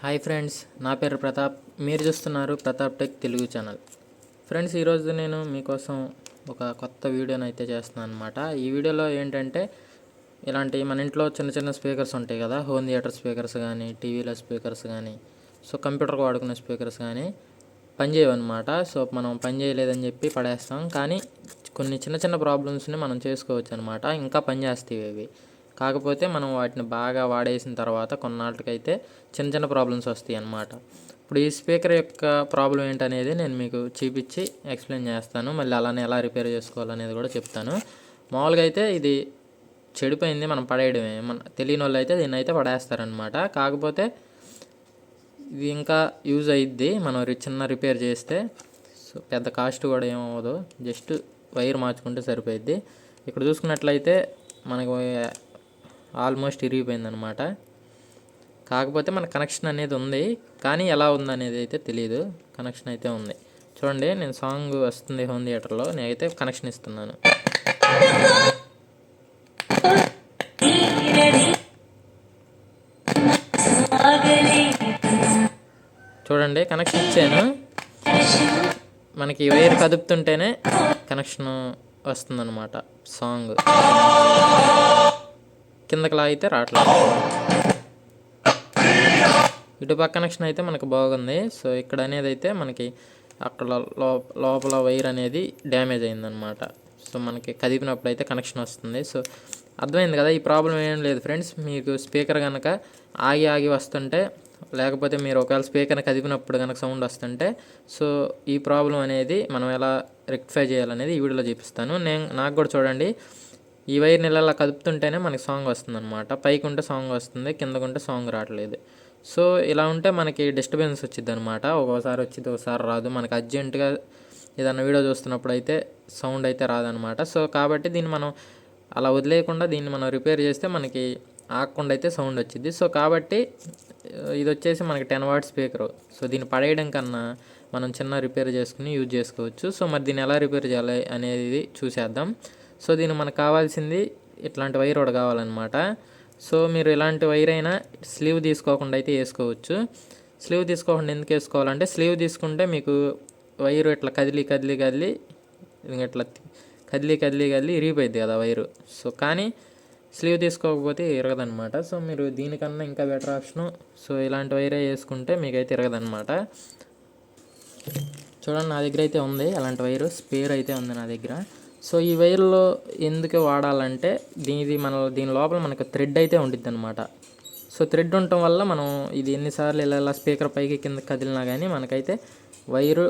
Hi friends, నా పేరు ప్రతాప్. మీరు చూస్తున్నారు Pratap tech Telugu channel. Friends, ఈరోజు నేను మీకోసం ఒక కొత్త వీడియోని అయితే చేస్తున్నాను అనమాట. ఈ వీడియోలో ఏంటంటే ఇలాంటి మన ఇంట్లో చిన్న చిన్న స్పీకర్స్ ఉంటాయి కదా, హోమ్ థియేటర్ స్పీకర్స్ కానీ, టీవీలో స్పీకర్స్ కానీ, సో కంప్యూటర్కి వాడుకునే స్పీకర్స్ కానీ పనిచేయవన్నమాట. సో మనం పని చేయలేదని చెప్పి పడేస్తాం, కానీ కొన్ని చిన్న చిన్న ప్రాబ్లమ్స్ని మనం చేసుకోవచ్చు అనమాట. ఇంకా పనిచేస్తాయి ఇవి. కాకపోతే మనం వాటిని బాగా వాడేసిన తర్వాత కొన్నాళ్ళకైతే చిన్న చిన్న ప్రాబ్లమ్స్ వస్తాయి అన్నమాట. ఇప్పుడు ఈ స్పీకర్ యొక్క ప్రాబ్లం ఏంటనేది నేను మీకు చూపించి ఎక్స్ప్లెయిన్ చేస్తాను. మళ్ళీ అలానే ఎలా రిపేర్ చేసుకోవాలనేది కూడా చెప్తాను. మామూలుగా అయితే ఇది చెడిపోయింది, మనం పడేయడమే. మన తెలియని వాళ్ళు అయితే దీన్ని అయితే పడేస్తారనమాట. కాకపోతే ఇది ఇంకా యూజ్ అయ్యిద్ది మనం చిన్న రిపేర్ చేస్తే. సో పెద్ద కాస్ట్ కూడా ఏమవ్వదు, జస్ట్ వైర్ మార్చుకుంటే సరిపోయిద్ది. ఇక్కడ చూసుకున్నట్లయితే మనకు ఆల్మోస్ట్ ఇరిగిపోయిందనమాట. కాకపోతే మన కనెక్షన్ అనేది ఉంది, కానీ ఎలా ఉందనేది అయితే తెలియదు. కనెక్షన్ అయితే ఉంది. చూడండి, నేను సాంగ్ వస్తుంది హోమ్ థియేటర్లో, నేనైతే కనెక్షన్ ఇస్తున్నాను. చూడండి, కనెక్షన్ ఇచ్చాను. మనకి వైర్ కదుపుతుంటేనే కనెక్షన్ వస్తుందన్నమాట. సాంగ్ కిందకి లాగితే రావట్లేదు. ఇటు పక్క కనెక్షన్ అయితే మనకు బాగుంది. సో ఇక్కడ అనేది అయితే మనకి అక్కడ లోపల వైర్ అనేది డ్యామేజ్ అయిందనమాట. సో మనకి కదిపినప్పుడు అయితే కనెక్షన్ వస్తుంది. సో అర్థమైంది కదా, ఈ ప్రాబ్లం ఏం లేదు ఫ్రెండ్స్. మీకు స్పీకర్ కనుక ఆగి ఆగి వస్తుంటే, లేకపోతే మీరు ఒకవేళ స్పీకర్ని కదిపినప్పుడు కనుక సౌండ్ వస్తుంటే, సో ఈ ప్రాబ్లం అనేది మనం ఎలా రెక్టిఫై చేయాలనేది ఈ వీడియోలో చూపిస్తాను. నాకు కూడా చూడండి, ఈ వైర్ నెలలా కదుపుతుంటేనే మనకి సాంగ్ వస్తుంది అనమాట. పైకి ఉంటే సాంగ్ వస్తుంది, కిందకు ఉంటే సాంగ్ రావట్లేదు. సో ఇలా ఉంటే మనకి డిస్టర్బెన్స్ వచ్చింది అనమాట. ఒక్కోసారి వచ్చింది, ఒకసారి రాదు. మనకి అర్జెంటుగా ఏదన్నా వీడియో చూస్తున్నప్పుడు అయితే సౌండ్ అయితే రాదనమాట. సో కాబట్టి దీన్ని మనం అలా వదిలేయకుండా దీన్ని మనం రిపేర్ చేస్తే మనకి ఆగకుండా అయితే సౌండ్ వచ్చింది. సో కాబట్టి ఇది వచ్చేసి మనకి 10 వాట్ స్పీకరు. సో దీన్ని పడేయడం కన్నా మనం చిన్న రిపేర్ చేసుకుని యూజ్ చేసుకోవచ్చు. సో మరి దీన్ని ఎలా రిపేర్ చేయాలి అనేది చూసేద్దాం. సో దీనికి మనకు కావాల్సింది ఇట్లాంటి వైర్ ఒకటి కావాలన్నమాట. సో మీరు ఇలాంటి వైర్ అయినా స్లీవ్ తీసుకోకుండా అయితే వేసుకోవచ్చు. స్లీవ్ తీసుకోకుండా ఎందుకు వేసుకోవాలంటే, స్లీవ్ తీసుకుంటే మీకు వైరు ఇట్లా కదిలి ఇట్లా కదిలి ఇరిగిపోయింది కదా వైరు. సో కానీ స్లీవ్ తీసుకోకపోతే ఇరగదనమాట. సో మీరు దీనికన్నా ఇంకా బెటర్ ఆప్షను, సో ఇలాంటి వైరే వేసుకుంటే మీకైతే ఇరగదనమాట. చూడండి, నా దగ్గర అయితే ఉంది అలాంటి వైరు, స్పేర్ అయితే ఉంది నా దగ్గర. సో ఈ వైర్లో ఎందుకు వాడాలంటే, దీని లోపల మనకు థ్రెడ్ అయితే ఉండిద్ది అనమాట. సో థ్రెడ్ ఉండటం వల్ల మనం ఇది ఎన్నిసార్లు ఇలా స్పీకర్ పైకి కింద కదిలినా కానీ మనకైతే వైరు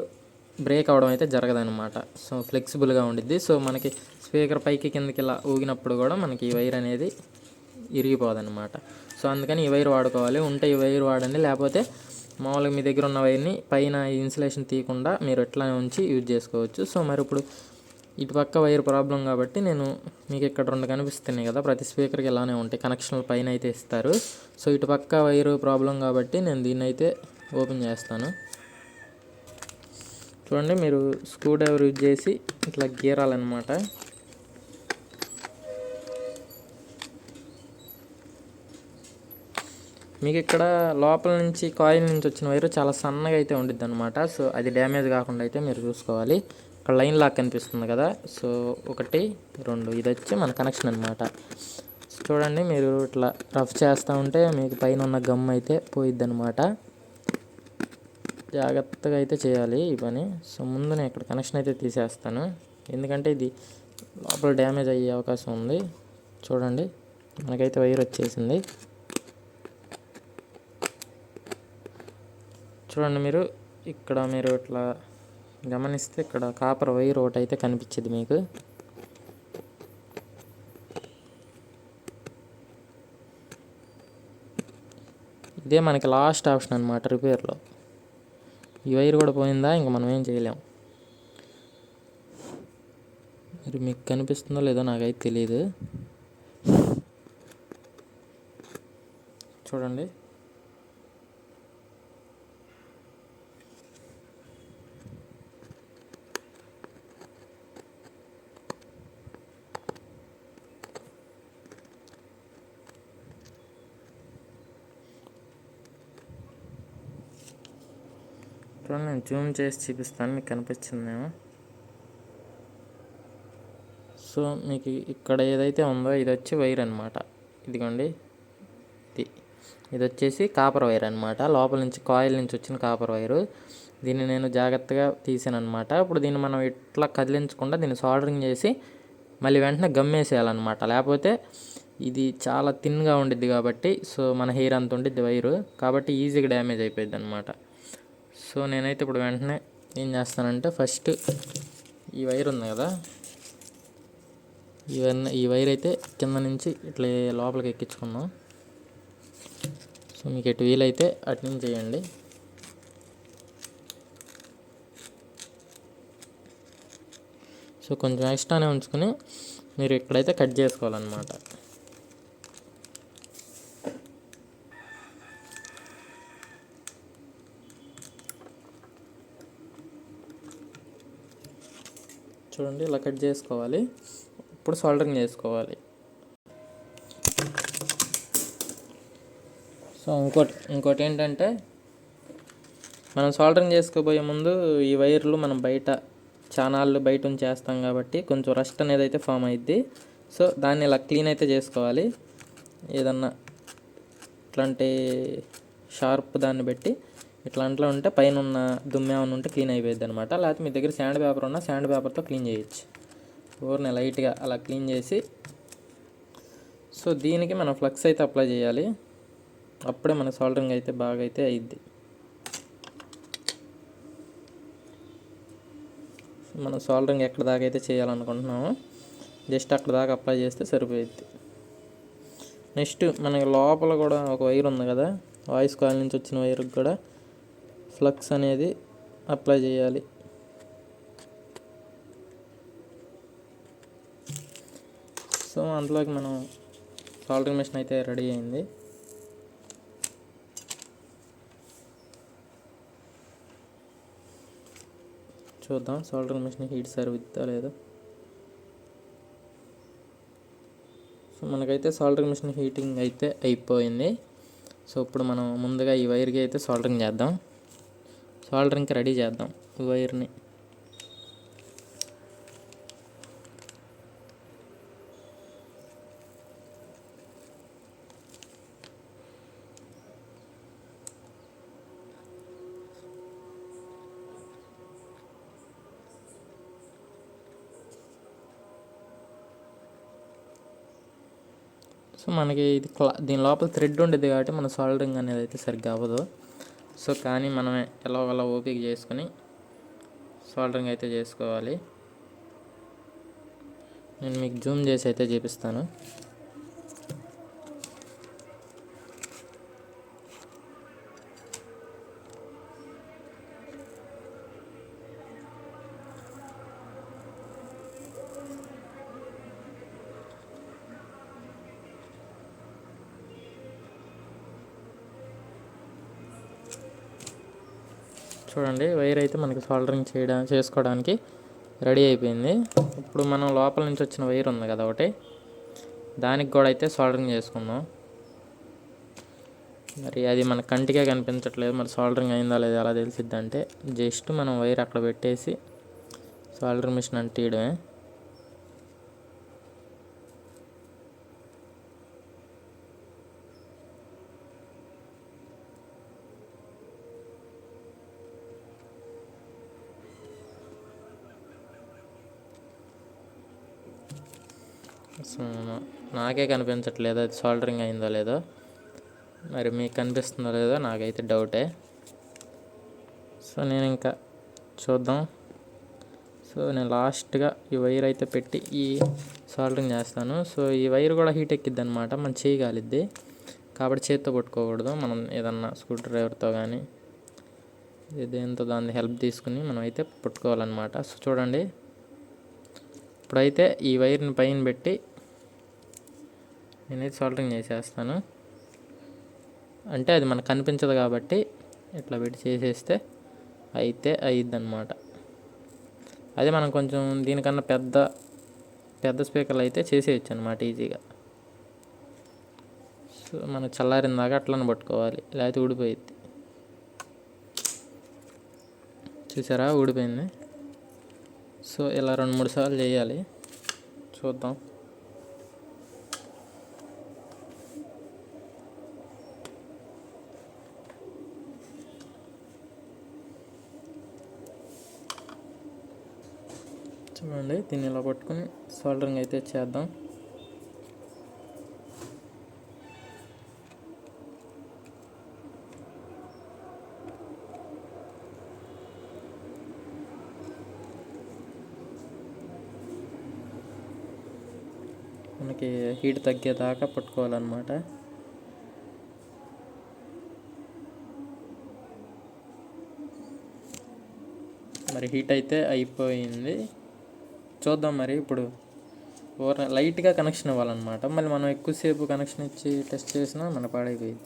బ్రేక్ అవ్వడం అయితే జరగదనమాట. సో ఫ్లెక్సిబుల్గా ఉండిద్ది. సో మనకి స్పీకర్ పైకి కిందకి ఇలా ఊగినప్పుడు కూడా మనకి ఈ వైర్ అనేది ఇరిగిపోదన్నమాట. సో అందుకని ఈ వైర్ వాడుకోవాలి. ఉంటే ఈ వైర్ వాడండి, లేకపోతే మామూలుగా మీ దగ్గర ఉన్న వైర్ని పైన ఇన్సులేషన్ తీయకుండా మీరు ఎట్లా ఉంచి యూజ్ చేసుకోవచ్చు. సో మరి ఇప్పుడు ఇటు పక్క వైర్ ప్రాబ్లం కాబట్టి నేను మీకు ఇక్కడ 2 కనిపిస్తున్నాయి కదా, ప్రతి స్పీకర్కి ఇలానే ఉంటాయి, కనెక్షన్లు పైన అయితే ఇస్తారు. సో ఇటు పక్క వైర్ ప్రాబ్లం కాబట్టి నేను దీన్ని అయితే ఓపెన్ చేస్తాను. చూడండి, మీరు స్క్రూ డ్రైవర్ యూజ్ చేసి ఇట్లా గీరాలన్నమాట. మీకు ఇక్కడ లోపల నుంచి కాయిల్ నుంచి వచ్చిన వైరు చాలా సన్నగా అయితే ఉండిద్ది అనమాట. సో అది డ్యామేజ్ కాకుండా అయితే మీరు చూసుకోవాలి. ఇక్కడ లైన్ లాక్ కనిపిస్తుంది కదా, సో 1, 2 ఇది వచ్చి మన కనెక్షన్ అనమాట. చూడండి, మీరు ఇట్లా రఫ్ చేస్తూ ఉంటే మీకు పైన ఉన్న గమ్ అయితే పోయిద్ది అనమాట. జాగ్రత్తగా అయితే చేయాలి ఈ పని. సో ముందు నేను ఇక్కడ కనెక్షన్ అయితే తీసేస్తాను, ఎందుకంటే ఇది లోపల డ్యామేజ్ అయ్యే అవకాశం ఉంది. చూడండి, మనకైతే వైర్ వచ్చేసింది. చూడండి, ఇక్కడ మీరు ఇట్లా గమనిస్తే ఇక్కడ కాపర్ వైర్ ఒకటి అయితే కనిపించింది మీకు. ఇదే మనకి లాస్ట్ ఆప్షన్ అనమాట రిపేర్లో. ఈ వైర్ కూడా పోయిందా, ఇంకా మనం ఏం చేయలేం. మరి మీకు కనిపిస్తుందో లేదో నాకైతే తెలియదు. చూడండి, చూడండి, నేను జూమ్ చేసి చూపిస్తాను, మీకు కనిపించిందేమో. సో మీకు ఇక్కడ ఏదైతే ఉందో ఇది వచ్చి వైర్ అనమాట. ఇదిగోండి, ఇది వచ్చేసి కాపర్ వైర్ అనమాట. లోపల నుంచి కాయిల్ నుంచి వచ్చిన కాపర్ వైరు. దీన్ని నేను జాగ్రత్తగా తీసాను అనమాట. ఇప్పుడు దీన్ని మనం ఇట్లా కదిలించకుండా దీన్ని సోల్డరింగ్ చేసి మళ్ళీ వెంటనే గమ్మేసేయాలన్నమాట. లేకపోతే ఇది చాలా థిన్గా ఉండిద్ది కాబట్టి, సో మన హెయిర్ అంత ఉండిద్ది వైరు, కాబట్టి ఈజీగా డ్యామేజ్ అయిపోయింది అనమాట. సో నేనైతే ఇప్పుడు వెంటనే ఏం చేస్తానంటే, ఫస్ట్ ఈ వైర్ ఉంది కదా, ఈ వైర్ అయితే కింద నుంచి ఇట్లా లోపలికి ఎక్కించుకుందాం. సో మీకు ఎటు వీలైతే అటు నుంచి చేయండి. సో కొంచెం ఎక్స్ట్రానే ఉంచుకొని మీరు ఇక్కడైతే కట్ చేసుకోవాలన్నమాట. చూడండి, ఇలా కట్ చేసుకోవాలి. ఇప్పుడు సోల్డరింగ్ చేసుకోవాలి. సో ఇంకోటి ఏంటంటే, మనం సోల్డరింగ్ చేసుకోబోయే ముందు ఈ వైర్లు మనం చానాళ్ళు బయట ఉంచేస్తాం కాబట్టి కొంచెం రస్ట్ అనేది అయితే ఫామ్ అయ్యిద్ది. సో దాన్ని ఇలా క్లీన్ అయితే చేసుకోవాలి. ఏదన్నా ఇట్లాంటి షార్ప్ దాన్ని పెట్టి ఇట్లాంట్లో ఉంటే పైన ఉన్న దుమ్మేమన్నా ఉంటే క్లీన్ అయిపోయింది అనమాట. లేకపోతే మీ దగ్గర శాండ్ పేపర్ ఉన్నా శాండ్ పేపర్తో క్లీన్ చేయొచ్చు. ఊరిని లైట్గా అలా క్లీన్ చేసి, సో దీనికి మనం ఫ్లక్స్ అయితే అప్లై చేయాలి. అప్పుడే మన సోల్డరింగ్ అయితే బాగా అయితే అయ్యిద్ది. మనం సోల్డరింగ్ ఎక్కడ దాకా అయితే చేయాలనుకుంటున్నామో జస్ట్ అక్కడ దాకా అప్లై చేస్తే సరిపోయిద్ది. నెక్స్ట్ మనకి లోపల కూడా ఒక వైర్ ఉంది కదా, వాయిస్ కాయిల్ నుంచి వచ్చిన వైర్కి కూడా ఫ్లక్స్ అనేది అప్లై చేయాలి. సో అందులోకి మనం సోల్డరింగ్ మెషిన్ అయితే రెడీ అయింది. చూద్దాం సోల్డరింగ్ మెషిన్ హీట్ సరిపోద్దా లేదో. సో మనకైతే సోల్డరింగ్ మెషిన్ హీటింగ్ అయితే అయిపోయింది. సో ఇప్పుడు మనం ముందుగా ఈ వైర్కి అయితే సోల్డరింగ్ చేద్దాం. సోల్డరింగ్కి రెడీ చేద్దాం ఈ వైర్ని. సో మనకి ఇది దీని లోపల థ్రెడ్ ఉండేది కాబట్టి మన సోల్డరింగ్ అనేది అయితే సరిగ్గా అవ్వదు. సో కానీ మనం ఎలాగోలా ఓపిక చేసుకొని సోల్డరింగ్ అయితే చేసుకోవాలి. నేను మీకు జూమ్ చేసి అయితే చూపిస్తాను. చూడండి, వైర్ అయితే మనకి సోల్డరింగ్ చేసుకోవడానికి రెడీ అయిపోయింది. ఇప్పుడు మనం లోపల నుంచి వచ్చిన వైర్ ఉంది కదా ఒకటి, దానికి కూడా అయితే సోల్డరింగ్ చేసుకుందాం. మరి అది మన కంటికే కనిపించట్లేదు, మరి సోల్డరింగ్ అయిందా లేదా ఎలా తెలిసిద్ది అంటే, జస్ట్ మనం వైర్ అక్కడ పెట్టేసి సోల్డరింగ్ మిషన్ అంటియడమే. నాకే కనిపించట్లేదు అది సోల్డరింగ్ అయిందో లేదో, మరి మీకు కనిపిస్తుందో లేదో నాకైతే డౌటే. సో నేను ఇంకా చూద్దాం. సో నేను లాస్ట్గా ఈ వైర్ అయితే పెట్టి ఈ సోల్డరింగ్ చేస్తాను. సో ఈ వైర్ కూడా హీట్ ఎక్కిద్ది అనమాట, మనం చేయి కాలిద్ది కాబట్టి చేతితో పట్టుకోకూడదు. మనం ఏదన్నా స్క్రూ డ్రైవర్తో కానీ దేంతో దాన్ని హెల్ప్ తీసుకుని మనం అయితే పట్టుకోవాలన్నమాట. సో చూడండి, ఇప్పుడైతే ఈ వైర్ని పైన పెట్టి నేనైతే సోల్డరింగ్ చేసేస్తాను. అంటే అది మనకు కనిపించదు కాబట్టి ఇట్లా పెట్టి చేసేస్తే అయితే అయ్యిద్ది అనమాట. అదే మనం కొంచెం దీనికన్నా పెద్ద స్పీకర్లు అయితే చేసేయచ్చు అనమాట ఈజీగా. సో మనకు చల్లారిన దాకా అట్లనే పట్టుకోవాలి, లేకపోతే ఊడిపోయిద్ది. చూసారా ఊడిపోయింది. సో ఇలా 2-3 సార్లు చేయాలి. చూద్దాం. చూడండి, దీన్ని ఇలా పట్టుకుని సోల్డరింగ్ అయితే చేద్దాం. మనకి హీట్ తగ్గేదాకా పట్టుకోవాలన్నమాట. మరి హీట్ అయితే అయిపోయింది. చూద్దాం. మరి ఇప్పుడు లైట్గా కనెక్షన్ ఇవ్వాలన్నమాట. మళ్ళీ మనం ఎక్కువసేపు కనెక్షన్ ఇచ్చి టెస్ట్ చేసినా మన పాడైపోయింది.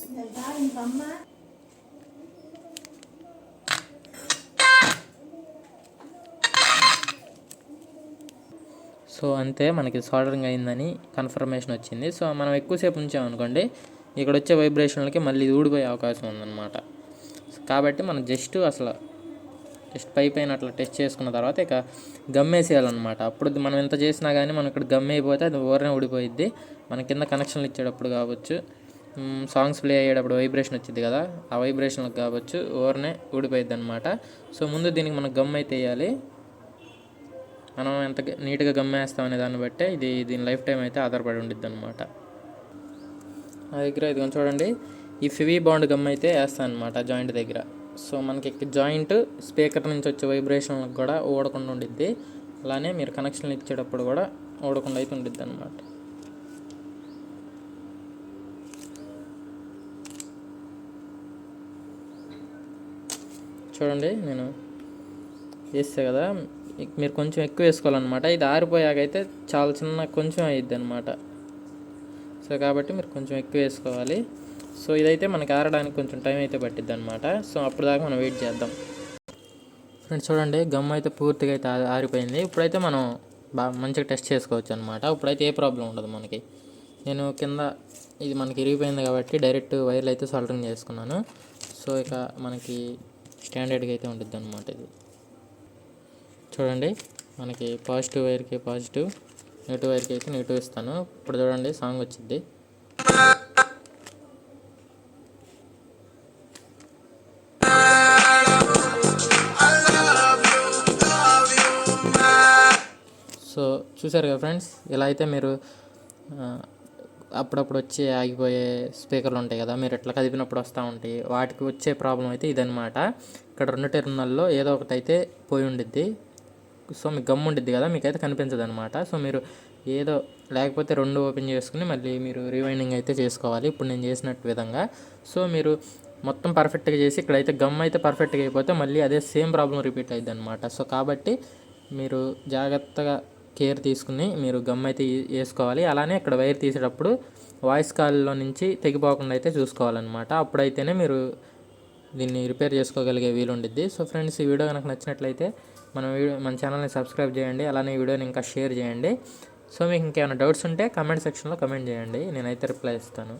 సో అంతే, మనకి సోల్డరింగ్ అయిందని కన్ఫర్మేషన్ వచ్చింది. సో మనం ఎక్కువసేపు ఉంచామనుకోండి, ఇక్కడ వచ్చే వైబ్రేషన్లకి మళ్ళీ ఊడిపోయే అవకాశం ఉందన్నమాట. కాబట్టి మనం జస్ట్ పై పైన అట్లా టెస్ట్ చేసుకున్న తర్వాత ఇక గమ్మేసేయాలన్నమాట. అప్పుడు మనం ఎంత చేసినా కానీ మనం ఇక్కడ గమ్ అయిపోతే అది ఊరనే ఊడిపోయిద్ది. మన కింద కనెక్షన్లు ఇచ్చేటప్పుడు కావచ్చు, సాంగ్స్ ప్లే అయ్యేటప్పుడు వైబ్రేషన్ వచ్చింది కదా, ఆ వైబ్రేషన్లకు కావచ్చు ఊరనే ఊడిపోయిద్ది అనమాట. సో ముందు దీనికి మనం గమ్ అయితే వేయాలి. మనం ఎంత నీట్గా గమ్మేస్తామనే దాన్ని బట్టే దీని లైఫ్ టైం అయితే ఆధారపడి ఉండిద్ది అనమాట. నా దగ్గర ఇదిగో చూడండి, ఈ ఫివీ బాండ్ గమ్ అయితే వేస్తాను అనమాట జాయింట్ దగ్గర. సో మనకి జాయింట్ స్పీకర్ నుంచి వచ్చే వైబ్రేషన్లకు కూడా ఊడకుండా ఉండిద్ది. అలానే మీరు కనెక్షన్లు ఇచ్చేటప్పుడు కూడా ఊడకుండా అయితే ఉండిద్ది అనమాట. చూడండి, నేను వేస్తే కదా, మీరు కొంచెం ఎక్కువ వేసుకోవాలన్నమాట. ఇది ఆరిపోయాకైతే చాలా చిన్న కొంచెం అయ్యిద్ది అనమాట. సో కాబట్టి మీరు కొంచెం ఎక్కువ వేసుకోవాలి. సో ఇదైతే మనకి ఆరడానికి కొంచెం టైం అయితే పట్టిద్ది అనమాట. సో అప్పుడు దాకా మనం వెయిట్ చేద్దాం. ఫ్రెండ్స్ చూడండి, గమ్ అయితే పూర్తిగా అయితే ఆరిపోయింది. ఇప్పుడైతే మనం బాగా మంచిగా టెస్ట్ చేసుకోవచ్చు అనమాట. ఇప్పుడైతే ఏ ప్రాబ్లం ఉండదు మనకి. నేను కింద ఇది మనకి ఇరిగిపోయింది కాబట్టి డైరెక్ట్ వైర్లు అయితే సోల్డరింగ్ చేసుకున్నాను. సో ఇక మనకి స్టాండర్డ్గా అయితే ఉంటుంది అనమాట. ఇది చూడండి, మనకి పాజిటివ్ వైర్కి పాజిటివ్, నెగిటివ్ వైర్కి అయితే నెగిటివ్ ఇస్తాను. ఇప్పుడు చూడండి సాంగ్ వచ్చింది. సో చూసారు కదా ఫ్రెండ్స్, ఇలా అయితే మీరు అప్పుడప్పుడు వచ్చి ఆగిపోయే స్పీకర్లు ఉంటాయి కదా, మీరు ఎట్లా కదిపినప్పుడు వస్తూ ఉంటాయి, వాటికి వచ్చే ప్రాబ్లం అయితే ఇదనమాట. ఇక్కడ 2 టెర్మినల్లో ఏదో ఒకటి అయితే పోయి ఉండిద్ది. సో మీకు గమ్ ఉండిద్ది కదా, మీకైతే కనిపించదు అనమాట. సో మీరు ఏదో లేకపోతే 2 ఓపెన్ చేసుకుని మళ్ళీ మీరు రీవైండింగ్ అయితే చేసుకోవాలి, ఇప్పుడు నేను చేసినట్టు విధంగా. సో మీరు మొత్తం పర్ఫెక్ట్గా చేసి ఇక్కడైతే గమ్ అయితే పర్ఫెక్ట్గా అయిపోతే మళ్ళీ అదే సేమ్ ప్రాబ్లం రిపీట్ అయ్యిద్ది అనమాట. సో కాబట్టి మీరు జాగ్రత్తగా కేర్ తీసుకుని మీరు గమ్ అయితే వేసుకోవాలి. అలానే ఇక్కడ వైర్ తీసేటప్పుడు వాయిస్ కాల్లో నుంచి తెగిపోకుండా అయితే చూసుకోవాలన్నమాట. అప్పుడైతేనే మీరు దీన్ని రిపేర్ చేసుకోగలిగే వీలు ఉండిద్ది. సో ఫ్రెండ్స్, ఈ వీడియో కనుక నచ్చినట్లయితే మన ఛానల్ని సబ్స్క్రైబ్ చేయండి. అలానే ఈ వీడియోని ఇంకా షేర్ చేయండి. సో మీకు ఇంకేమైనా డౌట్స్ ఉంటే కమెంట్ సెక్షన్లో కమెంట్ చేయండి, నేనైతే రిప్లై ఇస్తాను.